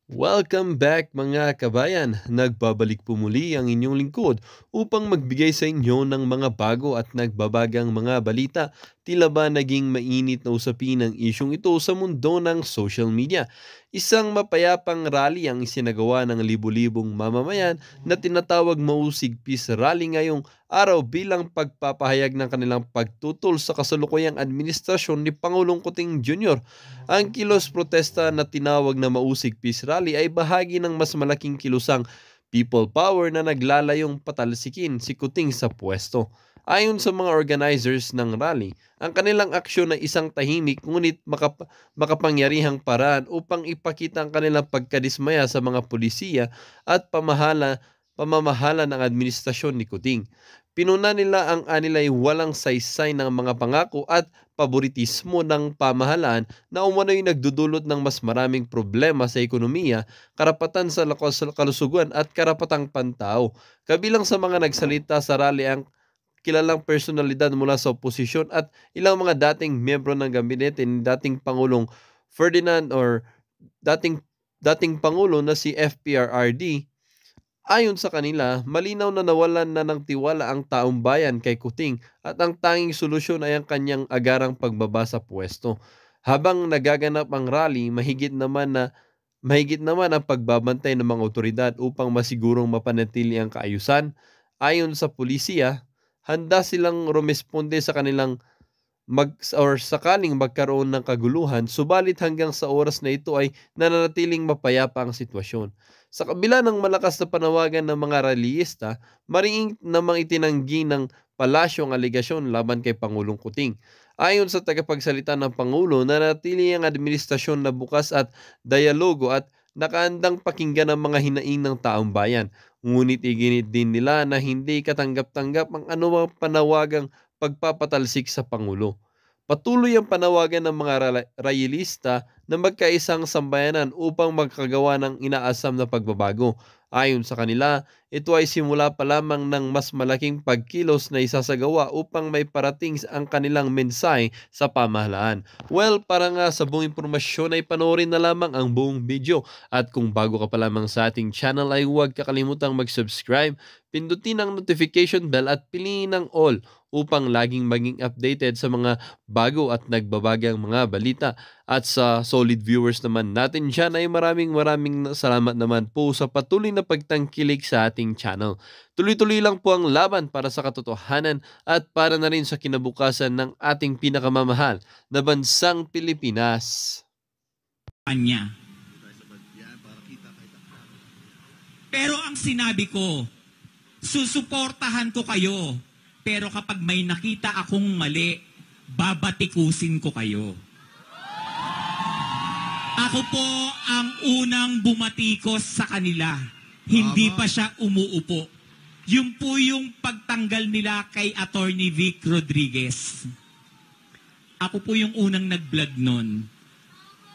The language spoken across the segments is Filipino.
Welcome back mga kabayan! Nagbabalik po muli ang inyong lingkod upang magbigay sa inyo ng mga bago at nagbabagang mga balita. Tila ba naging mainit na usapin ang isyong ito sa mundo ng social media? Isang mapayapang rally ang isinagawa ng libu-libong mamamayan na tinatawag Mausig Peace Rally ngayong araw bilang pagpapahayag ng kanilang pagtutol sa kasalukuyang administrasyon ni Pangulong Kuting Jr. Ang kilos protesta na tinawag na Mausig Peace Rally ay bahagi ng mas malaking kilusang people power na naglalayong patalsikin si Kuting sa pwesto. Ayon sa mga organizers ng rally, ang kanilang aksyon ay isang tahimik ngunit makapangyarihang paraan upang ipakita ang kanilang pagkadismaya sa mga pulisiya at pamamahala ng administrasyon ni Kuting. Pinuna nila ang anilay walang saysay ng mga pangako at paboritismo ng pamahalaan na umano'y nagdudulot ng mas maraming problema sa ekonomiya, karapatan sa kalusugan at karapatang pantao. Kabilang sa mga nagsalita sa rally ang kilalang personalidad mula sa oposisyon at ilang mga dating miyembro ng gabinete ni dating Pangulong Ferdinand or dating dating Pangulo na si FPRRD. Ayon sa kanila, malinaw na nawalan na ng tiwala ang taong bayan kay Kuting at ang tanging solusyon ay ang kanyang agarang pagbaba sa pwesto. Habang nagaganap ang rally, mahigit naman ang pagbabantay ng mga otoridad upang masigurong mapanatili ang kaayusan. Ayon sa pulisiya, handa silang rumesponde sa kanilang sakaling magkaroon ng kaguluhan, subalit hanggang sa oras na ito ay nananatiling mapayapa ang sitwasyon. Sa kabila ng malakas na panawagan ng mga rallyista, mariing namang itinanggi ng palasyo ang aligasyon laban kay Pangulong Kuting. Ayon sa tagapagsalita ng Pangulo, nanatili ang administrasyon na bukas at dialogo at nakaandang pakinggan ang mga hinaing ng taong bayan. Ngunit iginit din nila na hindi katanggap-tanggap ang anumang panawagang pagpapatalsik sa Pangulo. Patuloy ang panawagan ng mga rayilista na magkaisang sambayanan upang magkagawa ng inaasam na pagbabago. Ayon sa kanila, ito ay simula pa lamang ng mas malaking pagkilos na isasagawa upang may parating ang kanilang mensahe sa pamahalaan. Well, para nga sa buong impormasyon ay panoorin na lamang ang buong video. At kung bago ka pa lamang sa ating channel ay huwag kakalimutang mag-subscribe, pindutin ang notification bell at piliin ang all upang laging maging updated sa mga bago at nagbabagang mga balita. At sa solid viewers naman natin dyan ay maraming salamat naman po sa patuloy na pagtangkilik sa ating channel. Tuloy-tuloy lang po ang laban para sa katotohanan at para na rin sa kinabukasan ng ating pinakamamahal na bansang Pilipinas. Kanya. Pero ang sinabi ko, susuportahan ko kayo. Pero kapag may nakita akong mali, babatikusin ko kayo. Ako po ang unang bumatikos sa kanila. Hindi pa siya umuupo. Yun po yung pagtanggal nila kay Attorney Vic Rodriguez. Ako po yung unang nag-vlog nun.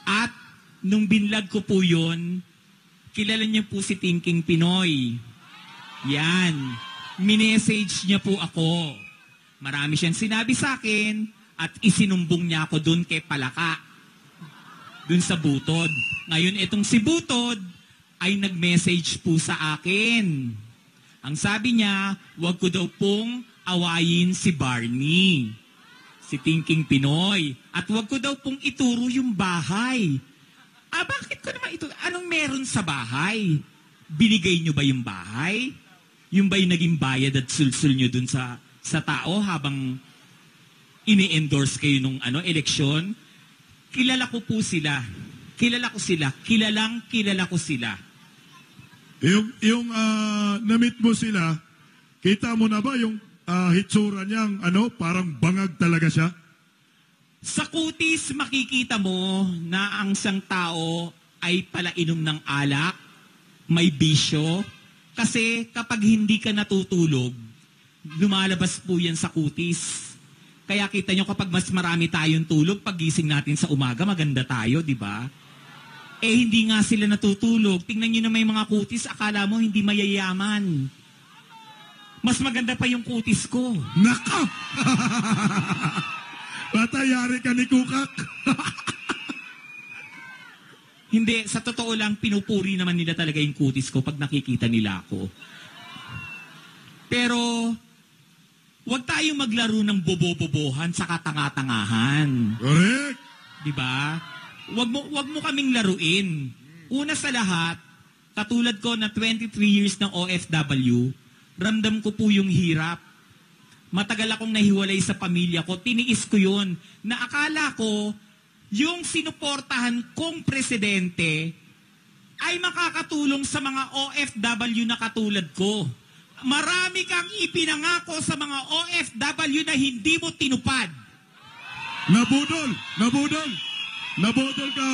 At nung binlog ko po yun, kilala niyo po si Thinking Pinoy. Yan. Minessage niya po ako. Marami siyang sinabi sa akin at isinumbong niya ako dun kay Palaka. Dun sa Butod. Ngayon itong si Butod ay nag-message po sa akin. Ang sabi niya, wag ko daw pong awayin si Barney. Si Thinking Pinoy. At wag ko daw pong ituro yung bahay. Bakit ko naman ito? Anong meron sa bahay? Binigay niyo ba yung bahay? Yung ba yung naging bayad at sulsul nyo dun sa tao habang ini-endorse kayo nung eleksyon? Kilala ko po sila. Kilala ko sila. Kilala ko sila. Yung na-meet mo sila, kita mo na ba yung hitsura niyang parang bangag talaga siya? Sa kutis, makikita mo na ang isang tao ay palainom ng alak, may bisyo. Kasi kapag hindi ka natutulog, lumalabas po yan sa kutis. Kaya kita nyo kapag mas marami tayong tulog, paggising natin sa umaga, maganda tayo, di ba? Hindi nga sila natutulog. Tingnan nyo na may mga kutis, akala mo hindi mayayaman. Mas maganda pa yung kutis ko. Naka! Patayari ka ni Kukak. Hindi, sa totoo lang, pinupuri naman nila talaga yung kutis ko pag nakikita nila ako. Pero, huwag tayong maglaro ng bobo-bobohan sa katanga-tangahan. Correct. Diba? Huwag mo kaming laruin. Una sa lahat, katulad ko na 23 years ng OFW, ramdam ko po yung hirap. Matagal akong nahiwalay sa pamilya ko. Tiniis ko yun. Na akala ko, yung sinuportahan kong presidente ay makakatulong sa mga OFW na katulad ko. Marami kang ipinangako sa mga OFW na hindi mo tinupad. Nabudol ka,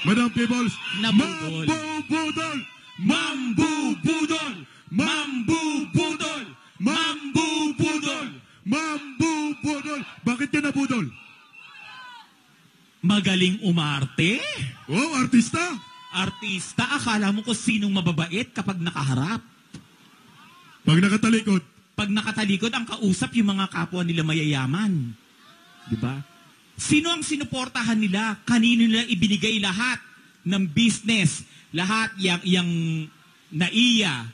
Madam Peebles. Nabudol. Mambubudol! Mambubudol! Mambubudol! Mambubudol! Mambubudol! Bakit ka nabudol? Magaling umarte? Oh, artista! Artista, akala mo kung sinong mababait kapag nakaharap. Pag nakatalikod. Pag nakatalikod, ang kausap yung mga kapwa nila mayayaman. Diba? Sino ang sinuportahan nila? Kanino nila ibinigay lahat ng business? Lahat yung naiya.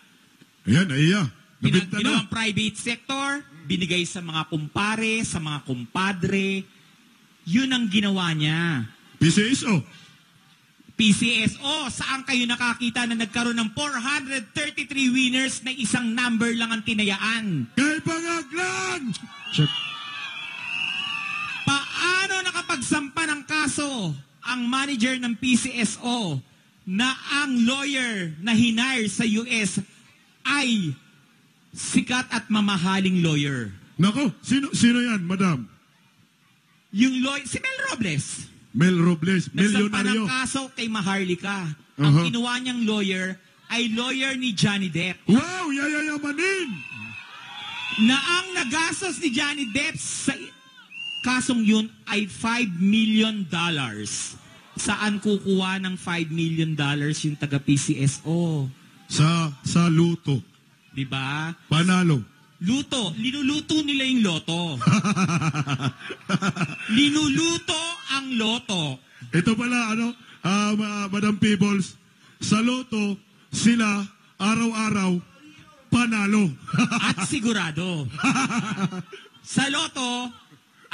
Ayan, naiya. Nabinta na. Ginawang private sector, binigay sa mga kumpare, sa mga kumpadre. Yun ang ginawa niya. PCSO. PCSO, saan kayo nakakita na nagkaroon ng 433 winners na isang number lang ang tinayaan? Kay Pangaglan! Check. Paano nakapagsampa ng kaso ang manager ng PCSO na ang lawyer na hinire sa US ay sikat at mamahaling lawyer? Nako, sino yan, madam? Yung lawyer, si Mel Robles. Mel Robles, Nagsampa milyonaryo. ng kaso kay Maharlika. Ang kinuha niyang lawyer ay lawyer ni Johnny Depp. Wow, yayayamanin! Na ang nagastos ni Johnny Depp sa kasong yun ay $5 million. Saan kukuha ng $5 million yung taga-PCSO? Sa luto. Diba? Panalo. Luto. Linuluto nila yung loto. Linuluto ang loto. Ito pala, Madam Peebles, sa loto, sila, araw-araw, panalo. At sigurado. Sa loto,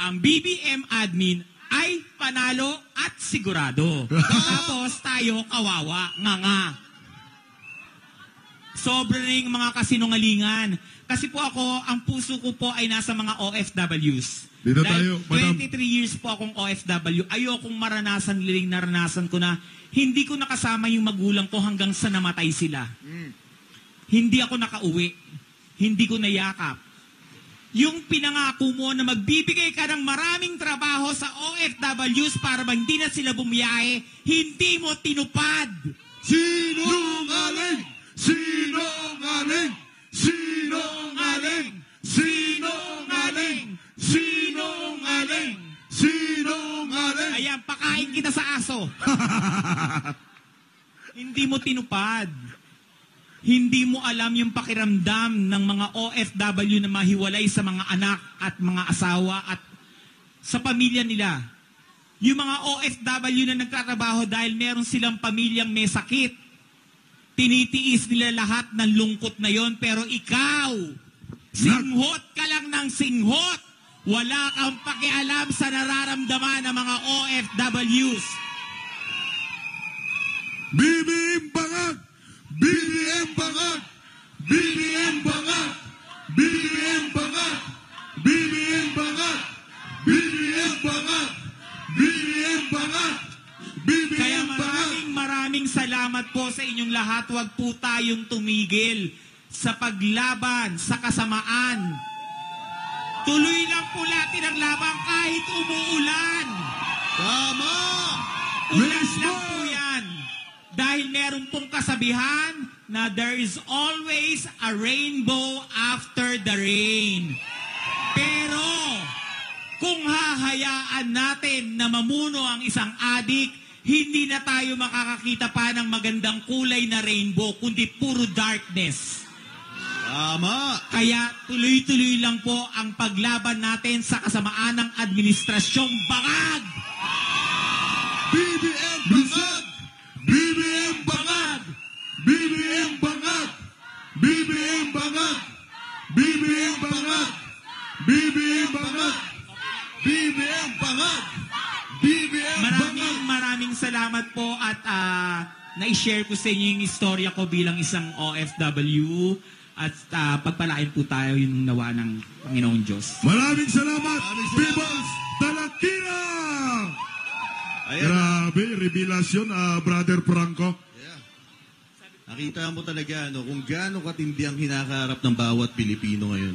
ang BBM admin ay panalo at sigurado. Tapos tayo kawawa, nga. Sobra na yung mga kasinungalingan. Kasi po ako, ang puso ko po ay nasa mga OFWs. Dito Dahil tayo, madam. 23 years po akong OFW. Ayokong maranasan nila yung naranasan ko na hindi ko nakasama yung magulang ko hanggang sa namatay sila. Hindi ako nakauwi. Hindi ko nayakap. Yung pinangako mo na magbibigay ka ng maraming trabaho sa OFWs para bang hindi na sila bumiyahe, hindi mo tinupad. Sinungaling! Sinungaling! Sinungaling! Sinungaling! Sinungaling! Sinungaling! Ayan, pakain kita sa aso. Hindi mo tinupad. Hindi mo alam yung pakiramdam ng mga OFW na mahiwalay sa mga anak at mga asawa at sa pamilya nila. Yung mga OFW na nagtatrabaho dahil meron silang pamilyang may sakit. Tinitiis nila lahat ng lungkot na yon, pero ikaw, singhot ka lang ng singhot. Wala kang pakialam sa nararamdaman ng mga OFWs. BBM Bangag! BBM Bangag! BBM Bangag! BBM Bangag! BBM Bangag! BBM Bangag! BBM Bangag! Kaya BBM Bangag! maraming salamat po sa inyong lahat. Huwag po tayong tumigil sa paglaban, sa kasamaan. Tuloy lang po natin ang laban kahit umuulan. Tama! Ulan lang po yan. Dahil meron pong kasabihan na there is always a rainbow after the rain. Pero kung hahayaan natin na mamuno ang isang adik, hindi na tayo makakakita pa ng magandang kulay na rainbow, kundi puro darkness. Tama! Kaya tuloy-tuloy lang po ang paglaban natin sa kasamaan ng administrasyong bangag. BBM Bangag! na-share ko sa inyo yung istorya ko bilang isang OFW at pagpalain po tayo yung nawa ng Panginoong Diyos. Maraming salamat, Peoples Talakina! Grabe, revelasyon, Brother Franco. Nakita mo talaga kung gaano katindi ang hinakaharap ng bawat Pilipino ngayon.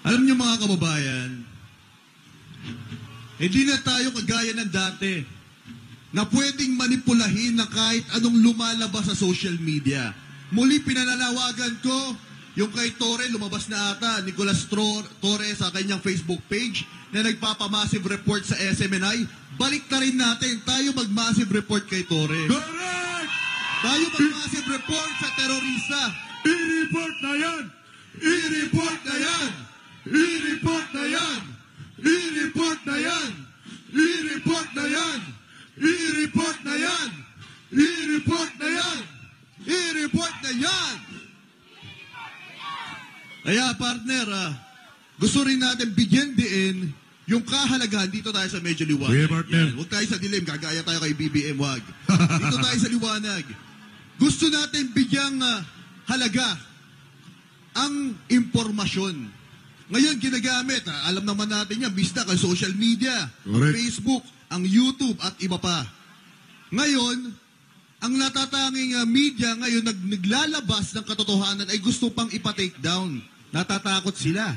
Alam niyo mga kababayan, hindi na tayo kagaya ng dati na pwedeng manipulahin na kahit anong lumalabas sa social media. Muli pinananawagan ko yung kay Torre, lumabas na ata, Nicolas Torre sa kanyang Facebook page na nagpapamassive report sa SMNI. Balik na rin natin, tayo mag-massive report kay Torre. Correct! Tayo mag-massive report sa terorista. I-report na yan! I-report na yan! I-report na yan! I-report na yan! I-report na yan! I-report na yan! I-report na yan! I-report na yan! Kaya partner, gusto rin natin bigyan din yung kahalagahan. Dito tayo sa medyo liwanag. Okay, partner. Yan. Huwag tayo sa dilim, gagaya tayo kay BBM, wag. Dito tayo sa liwanag. Gusto natin bigyang halaga ang impormasyon. Ngayon ginagamit, alam naman natin yan, bistak ang social media, ang Correct. Facebook, ang YouTube at iba pa. Ngayon, ang natatanging media ngayon naglalabas ng katotohanan ay gusto pang ipa-take down. Natatakot sila.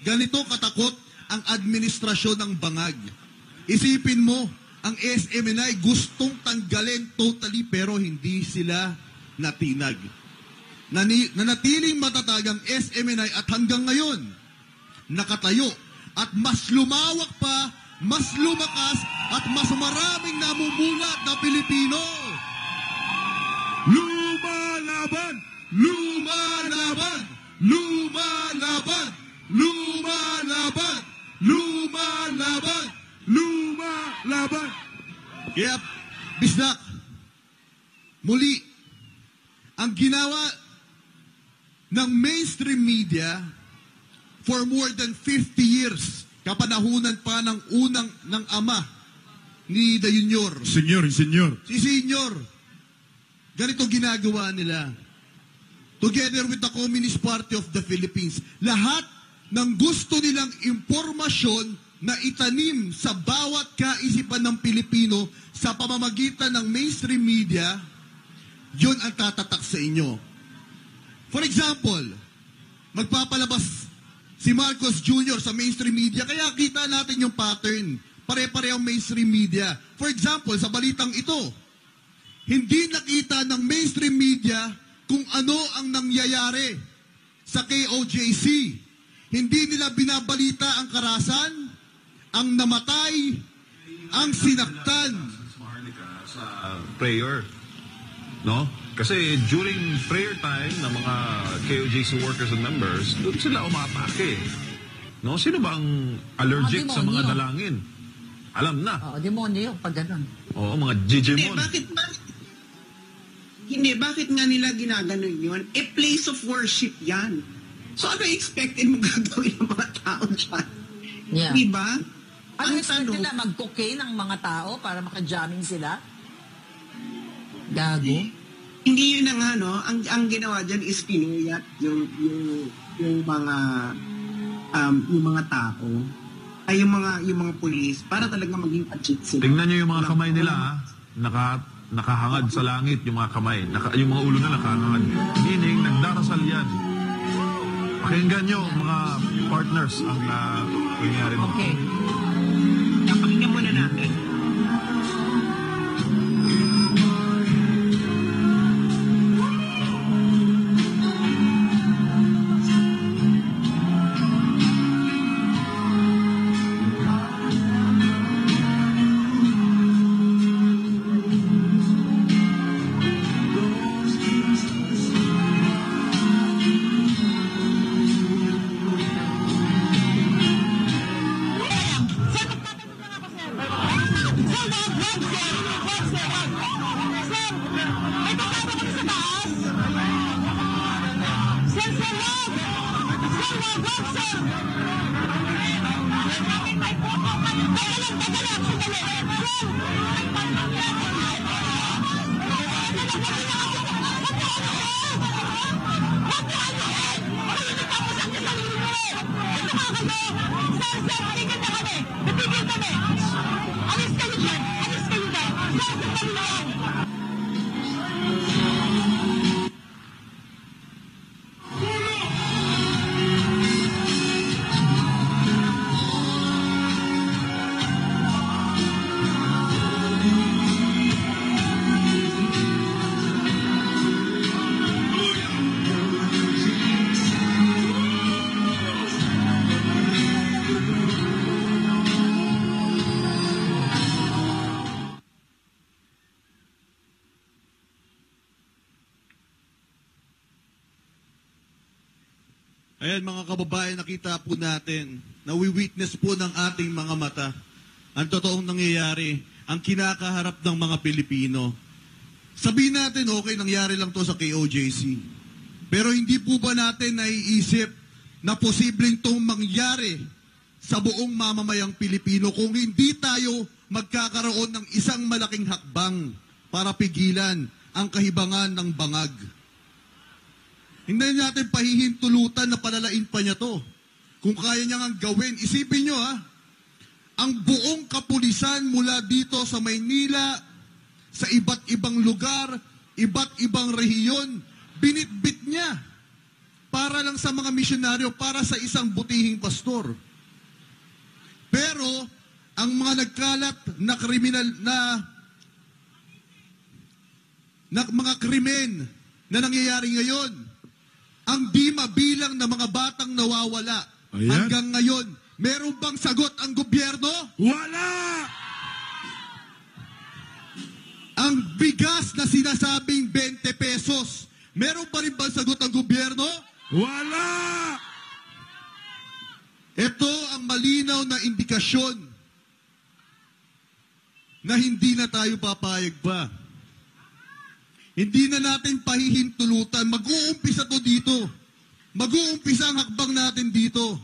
Ganito katakot ang administrasyon ng bangag. Isipin mo, ang SMNI gustong tanggalin totally pero hindi sila natinag. Nanatiling matatag ang SMNI at hanggang ngayon, nakatayo at mas lumawak pa, mas lumakas at mas maraming namumulat na Pilipino. Lumalaban! Lumalaban! Lumalaban! Lumalaban! Lumalaban! Lumalaban! Kaya, Bisdak, muli, ang ginawa ng mainstream media for more than 50 years, kapanahunan pa ng ama ni The Junior. Senyor. Si Senyor, ganito ginagawa nila. Together with the Communist Party of the Philippines, lahat ng gusto nilang impormasyon na itanim sa bawat kaisipan ng Pilipino sa pamamagitan ng mainstream media, yun ang tatatak sa inyo. For example, magpapalabas si Marcos Jr. sa mainstream media, kaya kita natin yung pattern. Pare-parehong mainstream media. For example, sa balitang ito, hindi nakita ng mainstream media kung ano ang nangyayari sa KOJC. Hindi nila binabalita ang karasan, ang namatay, ang sinaktan. Sa prayer, no? Kasi during prayer time ng mga KOJC workers and members, doon sila umatake. No? Sino ba ang allergic sa mga dalangin? Alam na. Oo, demonyo yun, pag ganun. Oo, mga Hindi, Digimon. bakit nga nila ginaganon yun? Place of worship yan. So ano expected mo gagawin ng mga tao dyan? Yeah. Diba? Ano Ang expect tanong, nila? Mag-cocaine ang mga tao para maka-jamming sila? Gago? hindi yun ang ano, ang ginawa dyan is pinuyat yung mga tao ay yung mga pulis para talaga maging achit sila. Tingnan nyo yung mga kamay nila, ha? Nakahangad sa langit yung mga kamay. Yung mga ulo na nakahangad. Meaning, nagdarasal yan. Pakinggan nyo, mga partners, ang nangyari doon. Okay. Pakinggan muna natin. Ayan mga kababayan, nakita po natin, nawi-witness po ng ating mga mata ang totoong nangyayari, ang kinakaharap ng mga Pilipino. Sabihin natin, okay, nangyari lang to sa KOJC. Pero hindi po ba natin naiisip na posibleng itong mangyari sa buong mamamayang Pilipino kung hindi tayo magkakaroon ng isang malaking hakbang para pigilan ang kahibangan ng bangag. Hindi natin pahihintulutan na palalain pa niya to. Kung kaya niya nga gawin, isipin nyo ang buong kapulisan mula dito sa Maynila, sa iba't ibang lugar, iba't ibang rehiyon, binitbit niya para lang sa mga misyonaryo, para sa isang butihing pastor. Pero, ang mga nagkalat na kriminal na mga krimen na nangyayari ngayon, ang di mabilang na mga batang nawawala, hanggang ngayon, meron bang sagot ang gobyerno? Wala! Ang bigas na sinasabing 20 pesos, meron pa rin bang sagot ang gobyerno? Wala! Ito ang malinaw na indikasyon na hindi na tayo papayag pa. Hindi na natin pahihintulutan. Mag-uumpisa to dito. Mag-uumpisa ang hakbang natin dito.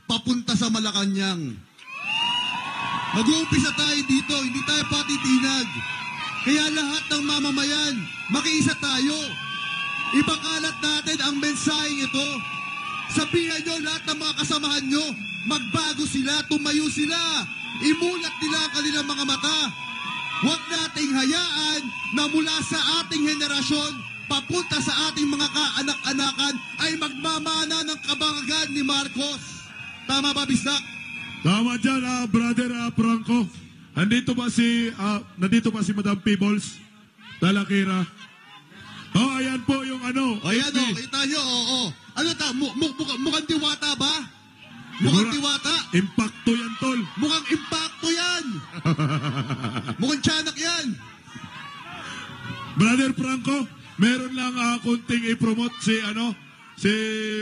Papunta sa Malacanang. Mag-uumpisa tayo dito. Hindi tayo patitinag. Kaya lahat ng mamamayan, makiisa tayo. Ipakalat natin ang mensaheng ito. Sabihan nyo lahat ng mga kasamahan nyo, magbago sila, tumayo sila. Imulat nila ang kanilang mga mata. Huwag nating hayaan na mula sa ating henerasyon, papunta sa ating mga kaanak-anakan ay magmamana ng kabangagan ni Marcos. Tama ba, Bisdak? Tama dyan, brother Franco. Nandito ba si Madam Peebles? Talakira. Oh, ayan po yung ano. Ayan o, kita nyo, oo. Ano ta, mukhang diwata ba? Mukhang diwata? Impacto yan, tol. Mukhang impacto yan. Mukhang tiyanak yan. Brother Franco, meron lang kunting i-promote si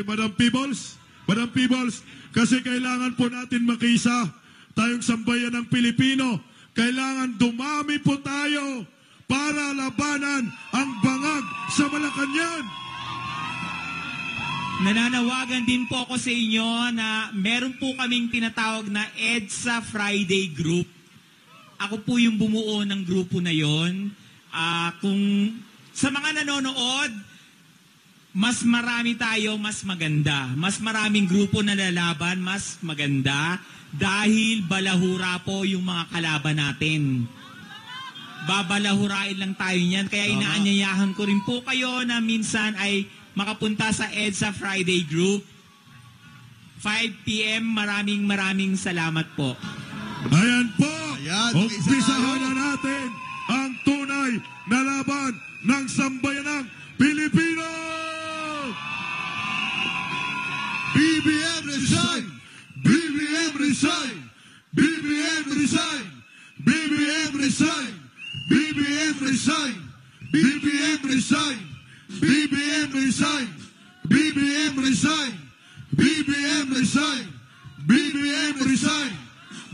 Madam Peebles. Madam Peebles, kasi kailangan po natin makisa tayong sambayan ng Pilipino. Kailangan dumami po tayo para labanan ang bangag sa Malacanang. Nananawagan din po ako sa inyo na meron po kaming tinatawag na EDSA Friday Group. Ako po yung bumuo ng grupo na yon. Kung sa mga nanonood, mas marami tayo, mas maganda. Mas maraming grupo na lalaban, mas maganda. Dahil balahura po yung mga kalaban natin. Babalahurain lang tayo niyan. Kaya inaanyayahan ko rin po kayo na minsan ay makapunta sa EDSA Friday Group. 5 p.m. Maraming salamat po. Ayan po. Ayan, umpisahan na natin ang tunay na laban ng sambayanang Pilipino. BBM resign! BBM resign! BBM resign! BBM resign! BBM resign! BBM resign! BBM resign! BBM resign! BBM resign! BBM resign!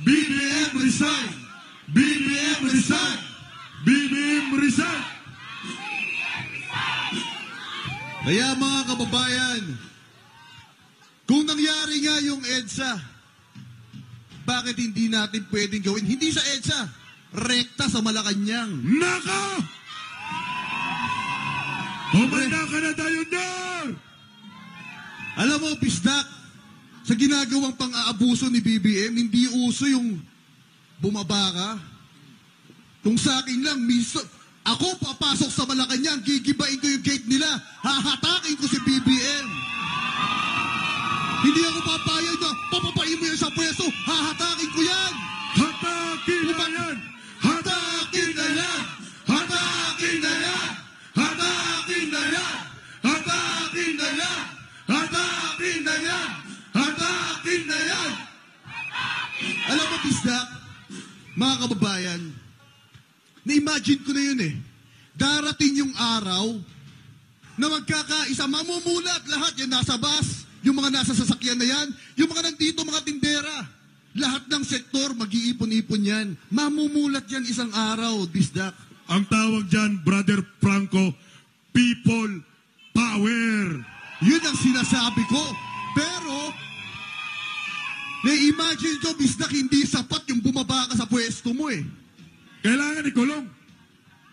BBM resign! BBM resign! BBM resign! Kaya mga kababayan, kung nangyari nga yung EDSA, bakit hindi natin pwedeng gawin? Hindi sa EDSA, rekta sa Malacanang. Naka! Umanda ka na tayo na! Alam mo, Bisdak, sa ginagawang pang-aabuso ni BBM, hindi uso yung bumaba ka. Kung sa akin lang, ako papasok sa Malacanang, gigibain ko yung gate nila, hahatakin ko si BBM. Hindi ako papayag na papapain mo yan sa pwesto, hahatakin ko yan. Hatakin na yan! Hatakin na yan! Hatakin na yan! Hatakin na yan! Hatakin na yan! Hatakin na yan! Hatakin na yan! Alam mo, Bisdak, mga kababayan, na-imagine ko na yun eh. Darating yung araw na magkakaisa, mamumulat lahat yan nasa bus, yung mga nasa sasakyan na yan, yung mga nandito, mga tindera. Lahat ng sektor, mag-iipon-ipon yan. Mamumulat yan isang araw, Bisdak. Ang tawag dyan, Brother Franco, people power. Yun ang sinasabi ko. Pero, na-imagine ko, Bisdak, hindi sapat yung bumaba ka sa pwesto mo eh. Kailangan ikulong.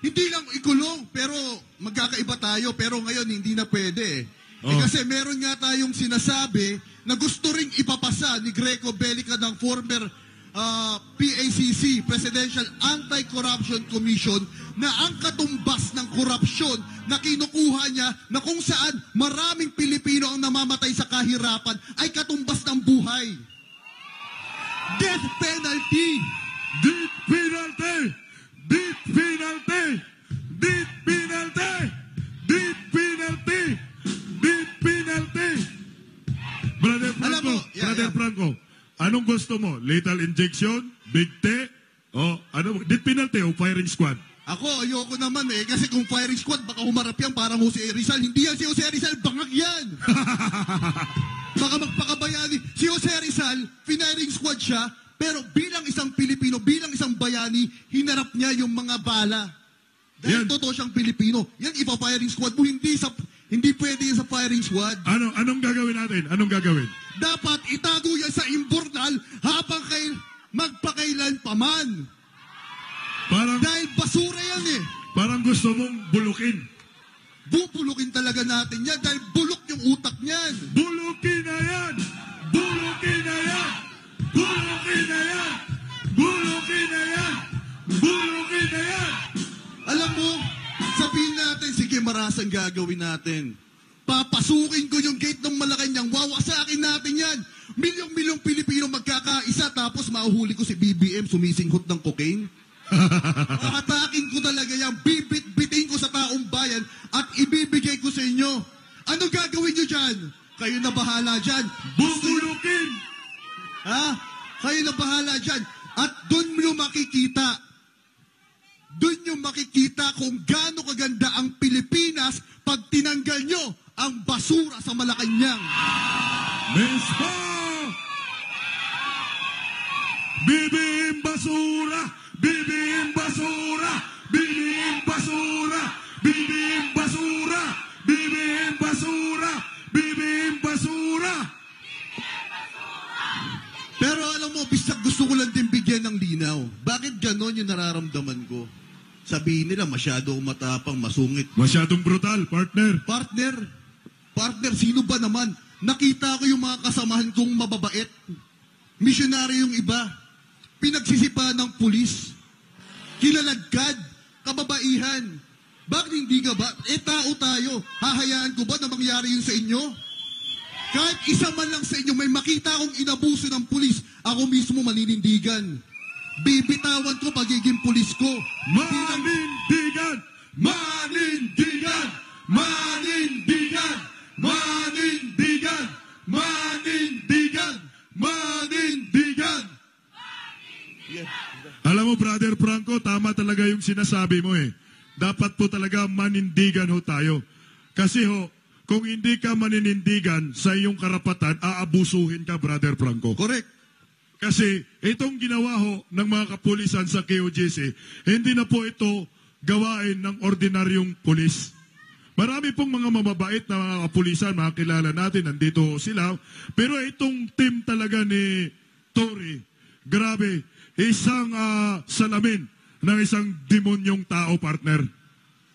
Hindi lang ikulong, pero magkakaiba tayo. Pero ngayon, hindi na pwede eh. Kasi meron nga tayong sinasabi na gusto ring ipapasa ni Greco Bellica ng former PACC, Presidential Anti-Corruption Commission, na ang katumbas ng korupsyon na kinukuha niya na kung saan maraming Pilipino ang namamatay sa kahirapan ay katumbas ng buhay. Death penalty! Death penalty! Death penalty! Death penalty! Death penalty! Death penalty! Brother Franco, Alam mo, Brother Franco, anong gusto mo? Lethal injection? Big T? O ano? Death penalty o firing squad? Ako, ayoko naman eh. Kasi kung firing squad, baka humarap yan parang Jose Rizal. Hindi yan si Jose Rizal, bangag yan. Baka magpakabayani. Si Jose Rizal, firing squad siya, pero bilang isang Pilipino, bilang isang bayani, hinarap niya yung mga bala. Dahil Yan. totoo siyang Pilipino. Yan, ipa-firing squad mo. Hindi pwede yan sa firing squad. Anong gagawin natin? Anong gagawin? Dapat itago yan sa imbornal habang magpakailan pa man. Dahil basura yan eh. Parang gusto mong bulukin. Bubulukin talaga natin yan dahil bulok yung utak niyan. Bulukin na yan! Bulukin na yan! Bulukin na yan! Bulukin na yan! Bulukin na yan! Alam mo, sabihin natin, sige, marasang gagawin natin. Papasukin ko yung gate ng Malacanang, wawasakin natin yan. Milyong-milyong Pilipino magkakaisa, tapos mahuhuli ko si BBM sumisinghot ng cocaine. Hatakin ko talaga yan, bibit-bitin ko sa taong bayan at ibibigay ko sa inyo. Ano gagawin nyo dyan? Kayo na bahala dyan. Bubulukin! Ha? Kayo na bahala dyan. At doon nyo makikita. Doon nyo makikita kung gaano kaganda ang Pilipinas pag tinanggal nyo ang basura sa Malacanang. Miss Pa! BBM basura! BBM basura! BBM basura! BBM basura! BBM basura! BBM basura! Pero alam mo, bisag gusto ko lang din bigyan ng linaw. Bakit ganon yung nararamdaman ko? Sabihin nila, masyado matapang, masungit. Masyadong brutal, partner. Partner, sino ba naman? Nakita ko yung mga kasamahan kong mababait. Misyonaryo yung iba. Pinagsisipa ng pulis. Kilalagkad. Kababaihan. Bakit hindi ka ba? Tao tayo. Hahayaan ko ba na mangyari yun sa inyo? Kahit isa man lang sa inyo may makita akong inabuso ng pulis, ako mismo maninindigan. Bibitawan ko pagiging pulis ko. Manindigan! Manindigan! Manindigan! Manindigan! Manindigan! Manindigan! Alam mo, Brother Franco, tama talaga yung sinasabi mo eh. Dapat po talaga manindigan ho tayo. Kasi ho, kung hindi ka maninindigan sa iyong karapatan, aabusuhin ka, Brother Franco. Correct. Kasi itong ginawa ho ng mga kapulisan sa KOJC, hindi na po ito gawain ng ordinaryong pulis. Marami pong mga mababait na mga kapulisan, mga kilala natin, nandito sila. Pero itong team talaga ni Tory, grabe, isang salamin ng isang demonyong tao, partner.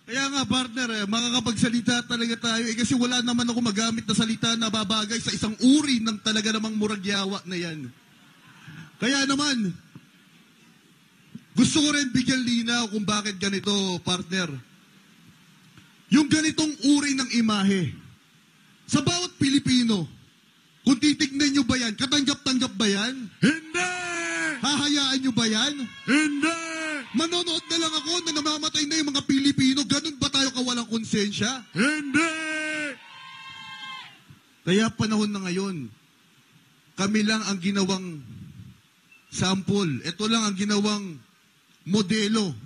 Kaya nga, partner, makakapagsalita talaga tayo. Kasi wala naman ako magamit na salita na babagay sa isang uri ng talaga namang muragyawa na yan. Kaya naman, gusto ko rin bigyan linaw kung bakit ganito, partner. Yung ganitong uri ng imahe, sa bawat Pilipino, kung titignan nyo ba yan, katanggap-tanggap ba yan? Hindi! Hahayaan nyo ba yan? Hindi! Manonood na lang ako na namamatay na yung mga Pilipino, ganun ba tayo kawalang konsensya? Hindi! Kaya panahon na ngayon, kami lang ang ginawang sample. Ito lang ang ginawang modelo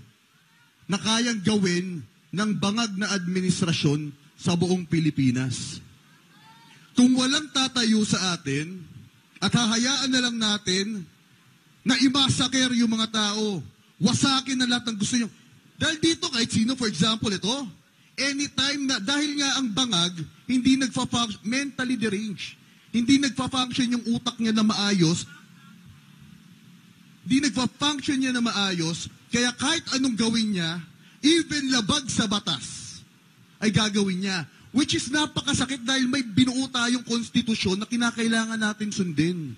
na kayang gawin ng bangag na administrasyon sa buong Pilipinas. Kung walang tatayo sa atin, at hahayaan na lang natin na imasaker yung mga tao, wasakin na lahat ng gusto nyo. Dahil dito, kahit sino, for example, ito, anytime na, dahil nga ang bangag, hindi nagfa-function, mentally deranged, hindi nagfa-function yung utak niya na maayos, hindi nagfa-function niya na maayos, kaya kahit anong gawin niya, even labag sa batas, ay gagawin niya. Which is napakasakit dahil may binuo tayong konstitusyon na kinakailangan natin sundin.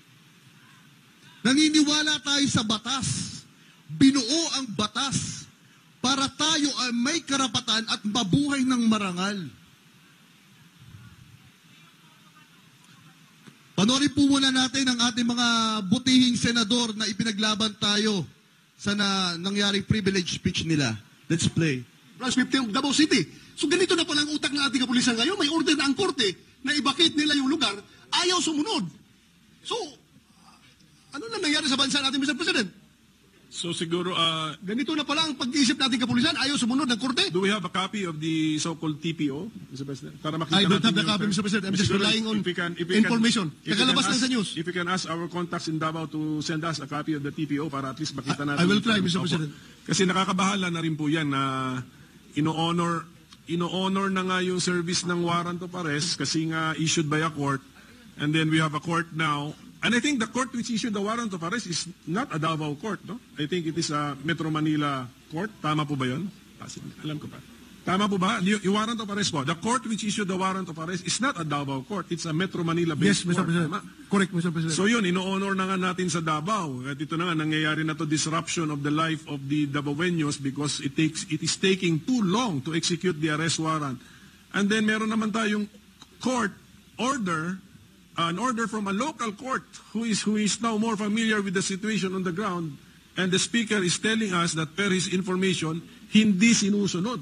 Naniniwala tayo sa batas. Binuo ang batas para tayo ay may karapatan at mabuhay ng marangal. Panoorin po muna natin ang ating mga butihing senador na ipinaglaban tayo sa nangyaring privilege speech nila. Let's play. Branch 15 of Davao City. So ganito na pala ang utak ng ating kapulisan ngayon. May order na ang korte na ibakit nila yung lugar. Ayaw sumunod. So, ano na nangyari sa bansa natin, Mr. President? So siguro, Ganito na pala ang pag-iisip nating kapulisan. Ayaw sumunod ng korte. do we have a copy of the so-called TPO, Mr. President? Para makita I don't natin have the yung- copy, Mr. President. I'm just Siguro, relying on if we can- information. if we can Kakalabas lang ask- sa news. If we can ask our contacts in Davao to send us a copy of the TPO para at least makita natin. I will try, Mr. Opo. President. Kasi nakakabahala na rin po yan na ino-honor na nga yung service ng warrant of arrest kasi nga issued by a court, and then we have a court now, and I think the court which issued the warrant of arrest is not a Davao court, no? I think it is a Metro Manila court. Tama po ba yun? Alam ko pa. Tama po ba? Yung warrant of arrest po, the court which issued the warrant of arrest is not a Davao court, it's a Metro Manila Yes, based Mr. court. President. Tama? Correct, Mr. President. So yun, ino-honor na nga natin sa Davao. At ito na nga, nangyayari na to disruption of the life of the Davaoeños because it is taking too long to execute the arrest warrant. And then meron naman tayong court order, an order from a local court who is now more familiar with the situation on the ground. And the speaker is telling us that per his information, hindi sinusunod.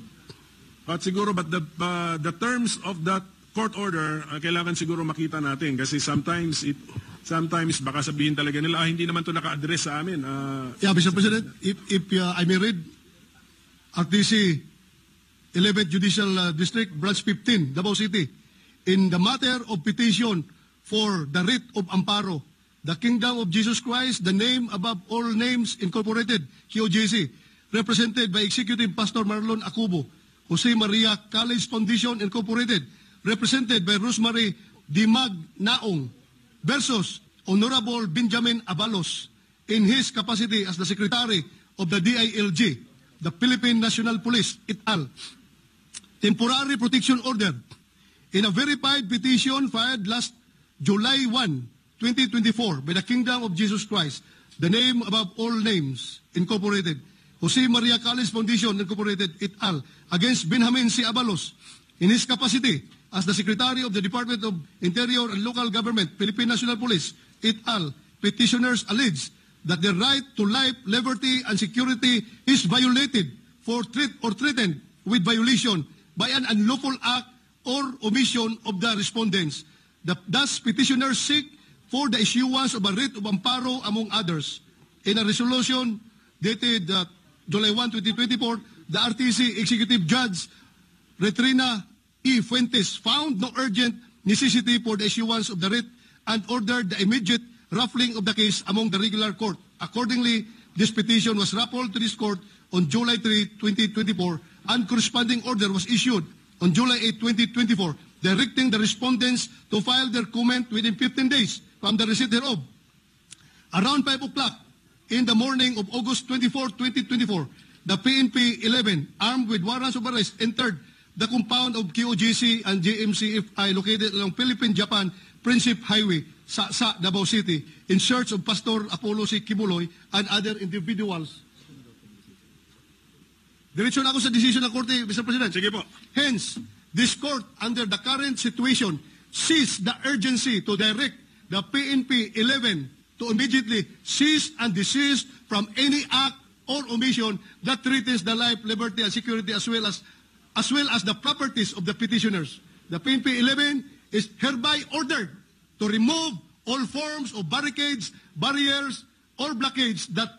But the terms of that court order, kailangan siguro makita natin kasi sometimes baka sabihin talaga nila, hindi naman to naka-address sa amin. Yeah, Mr. President, if I may read, RTC 11th Judicial District, Branch 15, Davao City, in the matter of petition for the writ of amparo, the Kingdom of Jesus Christ, the name above all names incorporated, KOJC, represented by Executive Pastor Marlon Acubo, Jose Maria College Foundation Incorporated, represented by Rosemary Dimag Naong, versus Honorable Benjamin Abalos, in his capacity as the Secretary of the DILG, the Philippine National Police, et al. Temporary protection order in a verified petition filed last July 1, 2024 by the Kingdom of Jesus Christ, the name above all names, Incorporated, Jose Maria College Foundation Incorporated, et al., against Benjamin C. Abalos in his capacity as the Secretary of the Department of Interior and Local Government, Philippine National Police, et al. Petitioners allege that the right to life, liberty, and security is violated or threatened with violation by an unlawful act or omission of the respondents. Thus, petitioners seek for the issuance of a writ of amparo, among others. In a resolution dated July 1, 2024, the RTC Executive Judge Retrina E. Fuentes found no urgent necessity for the issuance of the writ and ordered the immediate ruffling of the case among the regular court. Accordingly, this petition was ruffled to this court on July 3, 2024, and corresponding order was issued on July 8, 2024, directing the respondents to file their comment within 15 days from the receipt thereof. Around 5 o'clock in the morning of August 24, 2024, the PNP 11, armed with warrants of arrest, entered the compound of QOGC and JMCFI located along Philippine-Japan Principe Highway, Sa Davao City, in search of Pastor Apollo C. Kibuloy and other individuals. Diretso na ako sa decision ng Korte, Mr. President. Sige po. Hence, this court, under the current situation, sees the urgency to direct the PNP 11 to immediately cease and desist from any act or omission that threatens the life, liberty, and security as well as the properties of the petitioners. The PNP 11 is hereby ordered to remove all forms of barricades, barriers, or blockades that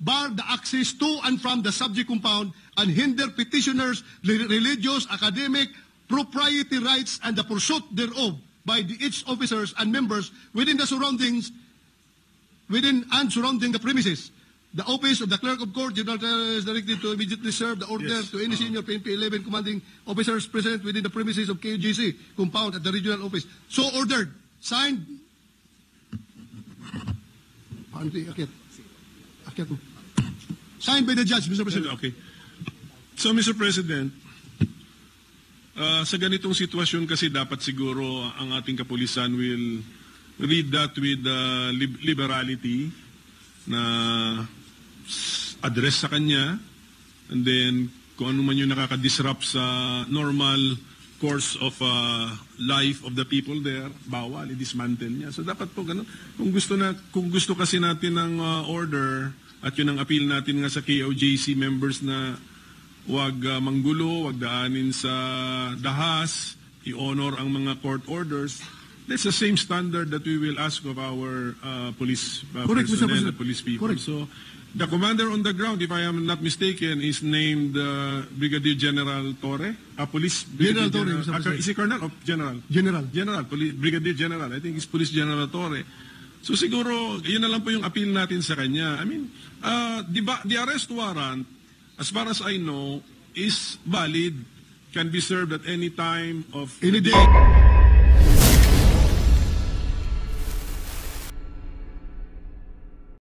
bar the access to and from the subject compound and hinder petitioners' religious, academic, propriety rights and the pursuit thereof by the each officers and members within the surroundings, within and surrounding the premises. The office of the Clerk of Court, General Trial is directed to immediately serve the order to any senior PNP 11 commanding officers present within the premises of KOJC compound at the regional office. So ordered. Signed. Signed by the judge, Mr. President. Okay. So, Mr. President, sa ganitong sitwasyon kasi dapat siguro ang ating kapulisan will read that with liberality na address sa kanya, and then kung ano man yung nakaka-disrupt sa normal course of life of the people there, bawal, i-dismantle niya. So dapat po ganun. Kung gusto kasi natin ng order, at yun ang appeal natin nga sa KOJC members na wag manggulo, wag daanin sa dahas, i-honor ang mga court orders. That's the same standard that we will ask of our police personnel, the police people. Correct. So, the commander on the ground, if I am not mistaken, is named Brigadier General Torre. Police General Brigadier Torre, Mr. President. is he Colonel or General? General. General, Brigadier General. I think it's Police General Torre. So siguro, yun na lang po yung appeal natin sa kanya. I mean, the arrest warrant, as far as I know, is valid, can be served at any time of Any day.